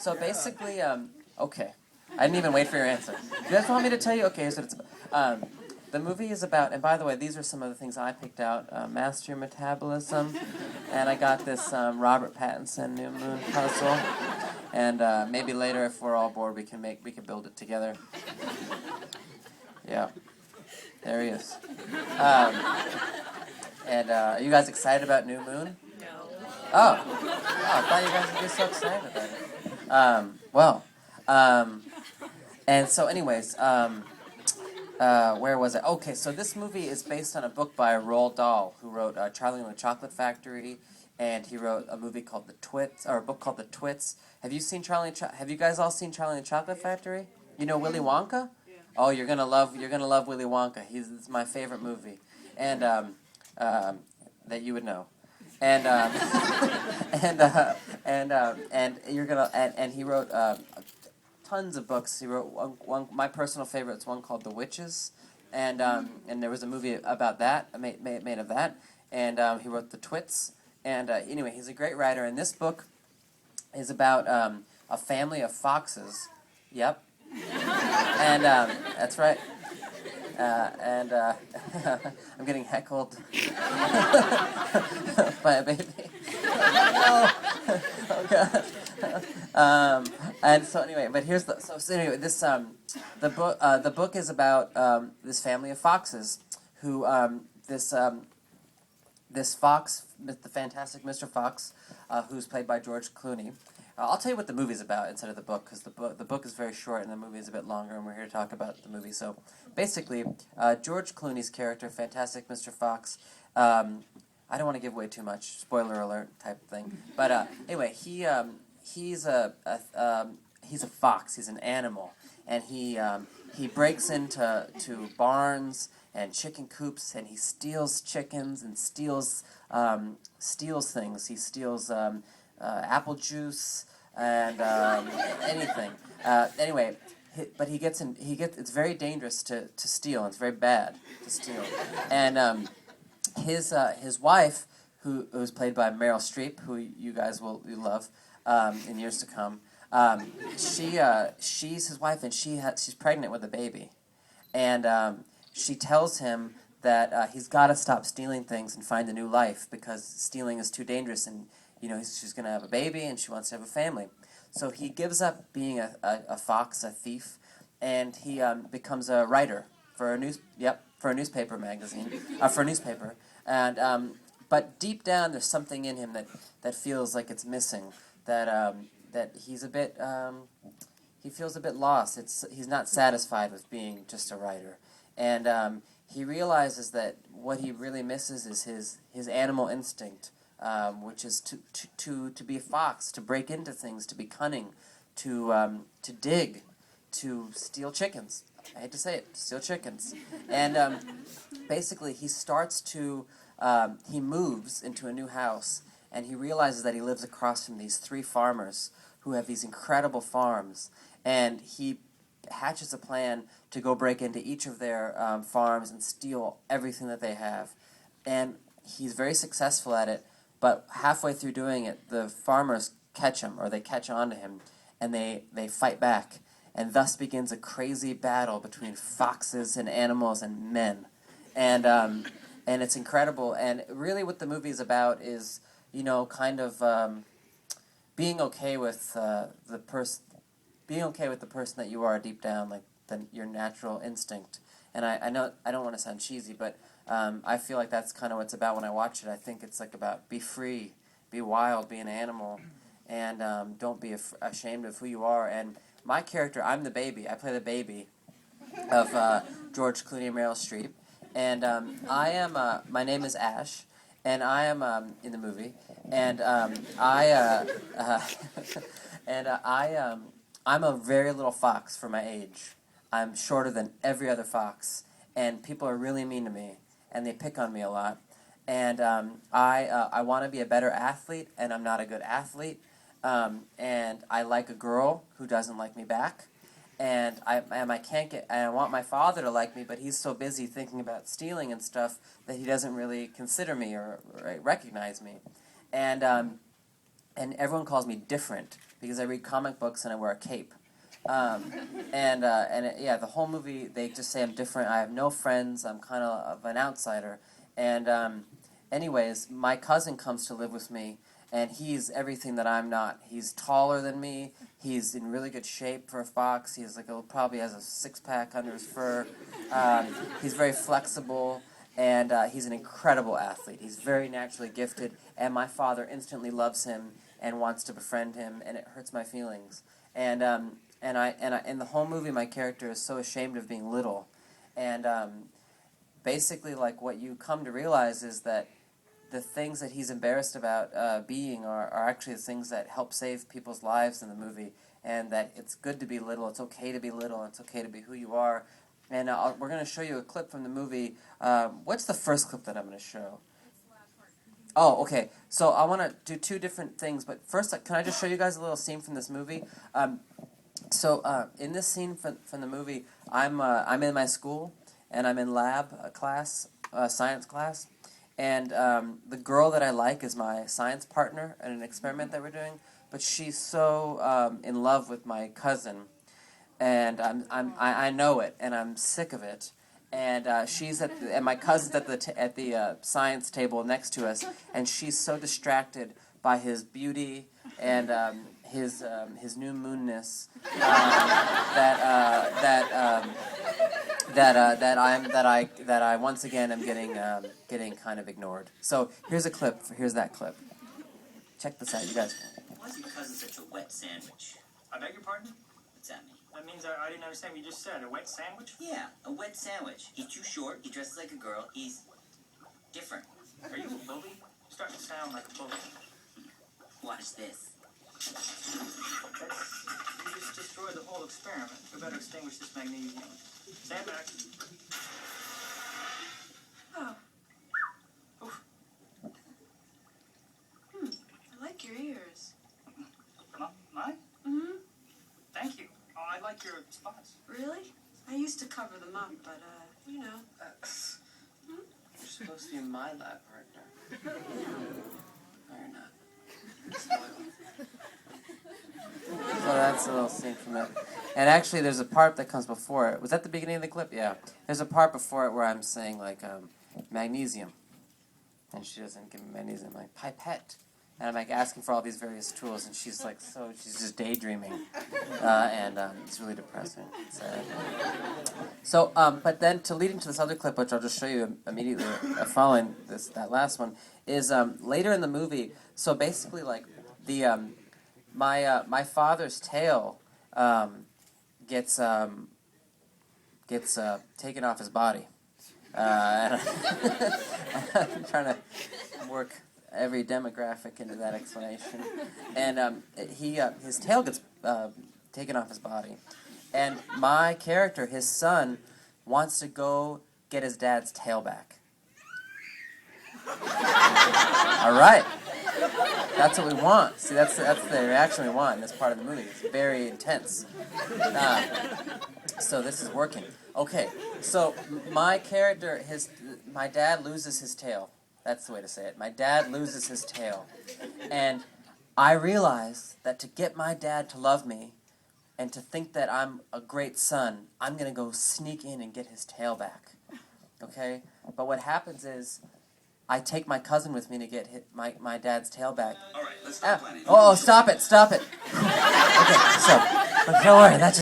So basically, okay. I didn't even wait for your answer. You guys want me to tell you? Okay, here's what it's about. The movie is about, and by the way, these are some of the things I picked out. Master Your Metabolism, and I got this Robert Pattinson New Moon puzzle. And maybe later, if we're all bored, we can build it together. Yeah, there he is. And are you guys excited about New Moon? No. Oh, I thought you guys would be so excited about it. And so anyways, where was it? Okay, so this movie is based on a book by Roald Dahl, who wrote Charlie and the Chocolate Factory, and he wrote a movie called The Twits, or a book called The Twits. Have you guys all seen Charlie and the Chocolate Factory? You know Willy Wonka? Yeah. Oh, you're gonna love Willy Wonka. It's my favorite movie, and that you would know. And and he wrote tons of books. He wrote one my personal favorite is one called The Witches, and there was a movie about that made of that, and he wrote The Twits, and anyway, he's a great writer, and this book is about a family of foxes. Yep, and that's right. I'm getting heckled by a baby. Oh God. And so anyway, but here's this the book is about this family of foxes who this fox, the fantastic Mr. Fox, who's played by George Clooney. I'll tell you what the movie's about instead of the book, because the book is very short and the movie is a bit longer, and we're here to talk about the movie. So basically, George Clooney's character, fantastic Mr. Fox. I don't want to give away too much, spoiler alert type thing. But anyway, he's a fox. He's an animal, and he breaks into barns and chicken coops, and he steals chickens and steals things. He steals apple juice and anything. Anyway, but it's very dangerous to steal. And it's very bad to steal. And his wife, who's played by Meryl Streep, who you guys will love in years to come. She's his wife, and she's pregnant with a baby, and she tells him that he's got to stop stealing things and find a new life because stealing is too dangerous, and she's going to have a baby and she wants to have a family. So he gives up being a fox, a thief, and he becomes a writer for a newspaper magazine, for a newspaper. And but deep down, there's something in him that feels like it's missing. That he's a bit he feels a bit lost. He's not satisfied with being just a writer, and he realizes that what he really misses is his animal instinct. Which is to be a fox, to break into things, to be cunning, to dig, to steal chickens. I hate to say it, to steal chickens. And basically, he moves into a new house, and he realizes that he lives across from these 3 farmers who have these incredible farms, and he hatches a plan to go break into each of their farms and steal everything that they have. And he's very successful at it. But halfway through doing it, the farmers catch him, or they catch on to him, and they fight back. And thus begins a crazy battle between foxes and animals and men. And it's incredible. And really what the movie is about is, kind of being okay with the person that you are deep down, like your natural instinct. And I know I don't want to sound cheesy, but I feel like that's kind of what it's about when I watch it. I think it's like about be free, be wild, be an animal, and don't be ashamed of who you are. And my character, I'm the baby. I play the baby of George Clooney and Meryl Streep. And I am, my name is Ash, and I am in the movie. And I'm a very little fox for my age. I'm shorter than every other fox, and people are really mean to me, and they pick on me a lot. And I want to be a better athlete, and I'm not a good athlete. And I like a girl who doesn't like me back, and I want my father to like me, but he's so busy thinking about stealing and stuff that he doesn't really consider me or recognize me. And everyone calls me different because I read comic books and I wear a cape. The whole movie, they just say I'm different. I have no friends. I'm kind of an outsider. And anyways, my cousin comes to live with me, and he's everything that I'm not. He's taller than me. He's in really good shape for a fox. He's probably has a six-pack under his fur. He's very flexible, and he's an incredible athlete. He's very naturally gifted, and my father instantly loves him and wants to befriend him, and it hurts my feelings. And in the whole movie, my character is so ashamed of being little, and basically, like, what you come to realize is that the things that he's embarrassed about being are actually the things that help save people's lives in the movie, and that it's good to be little, it's okay to be little, it's okay to be who you are. And we're going to show you a clip from the movie. What's the first clip that I'm going to show? Oh, okay. So I want to do two different things, but first, can I just show you guys a little scene from this movie? In this scene from the movie, I'm in my school, and I'm in lab class, science class, and the girl that I like is my science partner in an experiment that we're doing, but she's so in love with my cousin, and I know it, and I'm sick of it. And and my cousin's at the science table next to us, and she's so distracted by his beauty and his new moonness that I once again am getting kind of ignored. So here's a clip. Here's that clip. Check this out, you guys. Why is your cousin such a wet sandwich? I beg your pardon? What's that mean? That means I didn't understand what you just said. A wet sandwich? Yeah, a wet sandwich. He's too short, he dresses like a girl, he's different. Are you a bully? You're starting to sound like a bully. Watch this. You just destroyed the whole experiment. We better extinguish this magnesium. Stand back. Oh. Oof. I like your ears. Mine? Mm-hmm. Thank you. Oh, I like your spots. Really? I used to cover them up, but, you know. You're supposed to be my lab partner. No, you're not. So that's a little scene from it. And actually, there's a part that comes before it. Was that the beginning of the clip? Yeah. There's a part before it where I'm saying, like, magnesium. And she doesn't give me magnesium. I'm like, pipette. And I'm, like, asking for all these various tools, and she's, like, she's just daydreaming. It's really depressing. So, but then to lead into this other clip, which I'll just show you immediately following that last one, is later in the movie, so basically, like, my father's tail gets taken off his body. And I'm trying to work every demographic into that explanation. And his tail gets taken off his body. And my character, his son, wants to go get his dad's tail back. All right. That's what we want. See, that's the reaction we want in this part of the movie. It's very intense. So this is working. Okay, so my character, my dad loses his tail. That's the way to say it. My dad loses his tail. And I realize that to get my dad to love me and to think that I'm a great son, I'm going to go sneak in and get his tail back. Okay? But what happens is I take my cousin with me to get my dad's tail back. All right, let's start planning. Oh, stop it. Okay, so, don't worry, that's